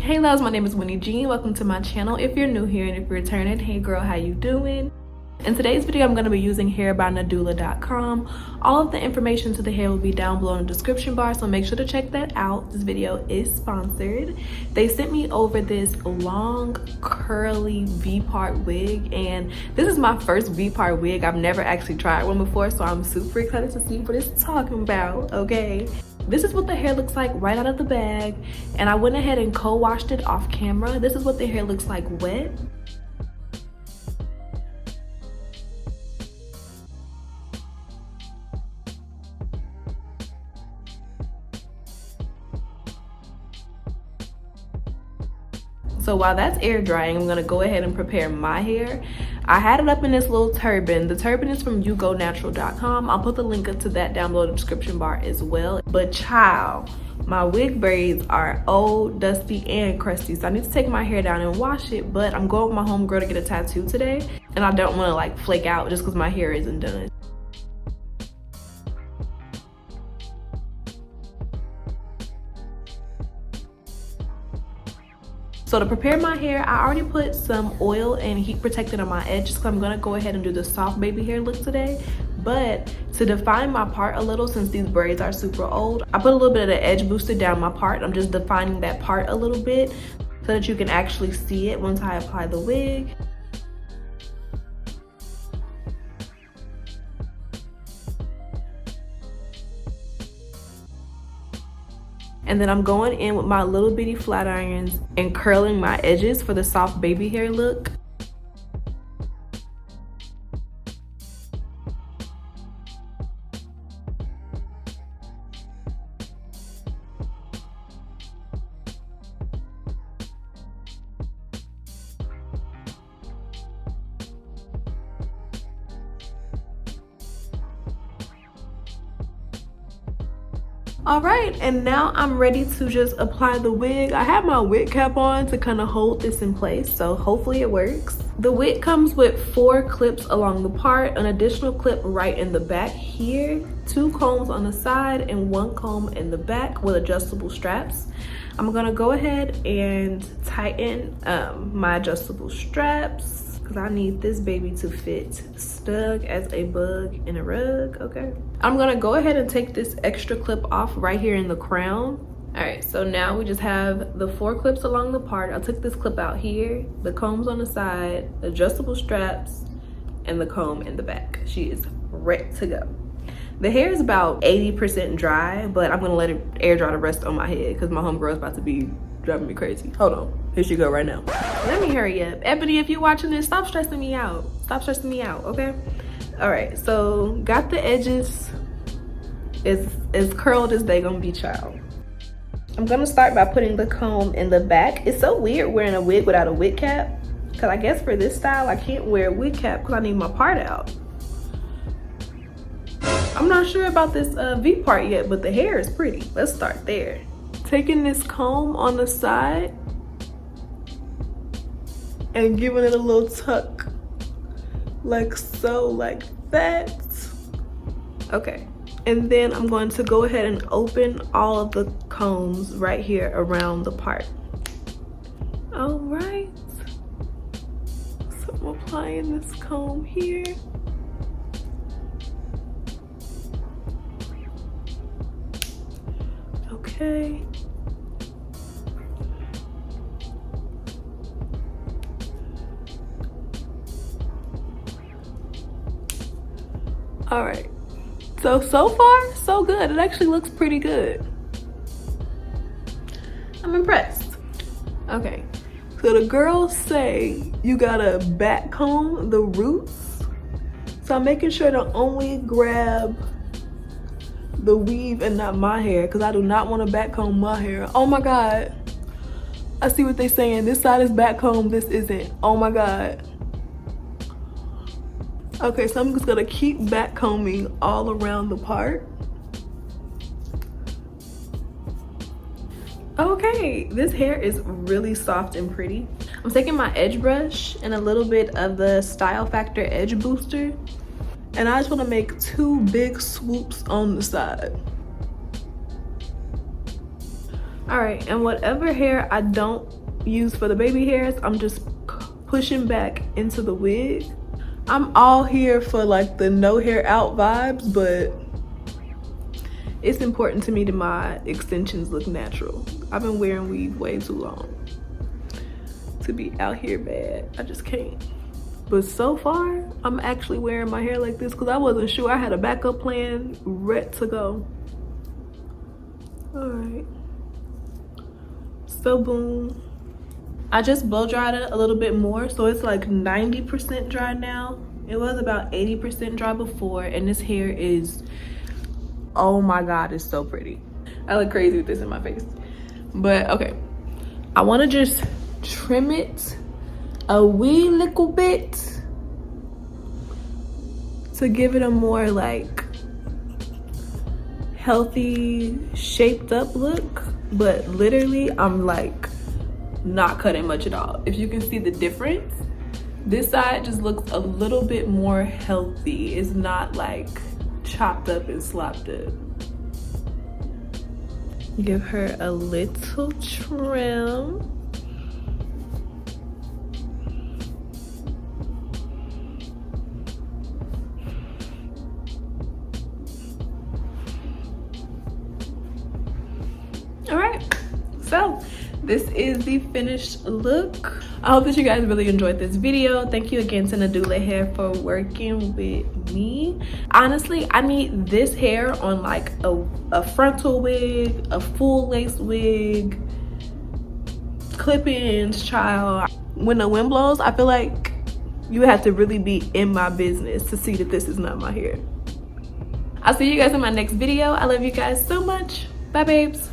Hey loves, my name is Wynne G. Welcome to my channel. If you're new here and if you're returning, hey girl, how you doing? In today's video, I'm going to be using hair by Nadula.com. All of the information to the hair will be down below in the description bar, so make sure to check that out. This video is sponsored. They sent me over this long curly V-part wig, and this is my first V-part wig. I've never actually tried one before, so I'm super excited to see what it's talking about, okay? This is what the hair looks like right out of the bag, and I went ahead and co-washed it off camera. This is what the hair looks like wet. So while that's air drying, I'm gonna go ahead and prepare my hair. I had it up in this little turban. The turban is from yougonatural.com. I'll put the link to that down below in the description bar as well. But child, my wig braids are old, dusty, and crusty. So I need to take my hair down and wash it, but I'm going with my homegirl to get a tattoo today. And I don't wanna like flake out just because my hair isn't done. So to prepare my hair, I already put some oil and heat protectant on my edges because I'm gonna go ahead and do the soft baby hair look today. But to define my part a little, since these braids are super old, I put a little bit of the edge booster down my part. I'm just defining that part a little bit so that you can actually see it once I apply the wig. And then I'm going in with my little bitty flat irons and curling my edges for the soft baby hair look. All right, and now I'm ready to just apply the wig. I have my wig cap on to kind of hold this in place, so hopefully it works. The wig comes with 4 clips along the part, an additional clip right in the back here, 2 combs on the side, and 1 comb in the back with adjustable straps. I'm gonna go ahead and tighten my adjustable straps because I need this baby to fit snug as a bug in a rug, okay? I'm gonna go ahead and take this extra clip off right here in the crown. All right, so now we just have the 4 clips along the part. I took this clip out here, the combs on the side, adjustable straps, and the comb in the back. She is ready to go. The hair is about 80% dry, but I'm gonna let it air dry the rest on my head because my homegirl is about to be driving me crazy. Hold on, here she go right now. Let me hurry up. Ebony, if you're watching this, stop stressing me out. Stop stressing me out, okay? All right, so got the edges as curled as they gonna be, child. I'm gonna start by putting the comb in the back. It's so weird wearing a wig without a wig cap, because I guess for this style, I can't wear a wig cap because I need my part out. I'm not sure about this V part yet, but the hair is pretty. Let's start there. Taking this comb on the side and giving it a little tuck, like so, like that. Okay, and then I'm going to go ahead and open all of the combs right here around the part. All right, so I'm applying this comb here. Okay. All right, so far so good. It actually looks pretty good. I'm impressed. Okay, so the girls say you gotta back comb the roots, so I'm making sure to only grab the weave and not my hair because I do not want to back comb my hair. Oh my god, I see what they're saying. This side is back comb, this isn't. Oh my god. Okay, so I'm just gonna keep back combing all around the part. Okay, this hair is really soft and pretty. I'm taking my edge brush and a little bit of the Style Factor Edge Booster, and I just want to make 2 big swoops on the side. All right, and whatever hair I don't use for the baby hairs, I'm just pushing back into the wig. I'm all here for like the no hair out vibes, but it's important to me that my extensions look natural. I've been wearing weave way too long to be out here bad. I just can't. But so far, I'm actually wearing my hair like this because I wasn't sure. I had a backup plan ready to go. All right. So boom. I just blow dried it a little bit more, so it's like 90% dry now. It was about 80% dry before, and this hair is, oh my God, it's so pretty. I look crazy with this in my face. But okay, I want to just trim it a wee little bit to give it a more like healthy, shaped up look. But literally, I'm like not cutting much at all. If you can see the difference, this side just looks a little bit more healthy. It's not like chopped up and slopped up. Give her a little trim. All right, so this is the finished look. I hope that you guys really enjoyed this video. Thank you again to Nadula Hair for working with me. Honestly, I need this hair on like a frontal wig, a full lace wig, clip-ins, child. When the wind blows, I feel like you have to really be in my business to see that this is not my hair. I'll see you guys in my next video. I love you guys so much. Bye, babes.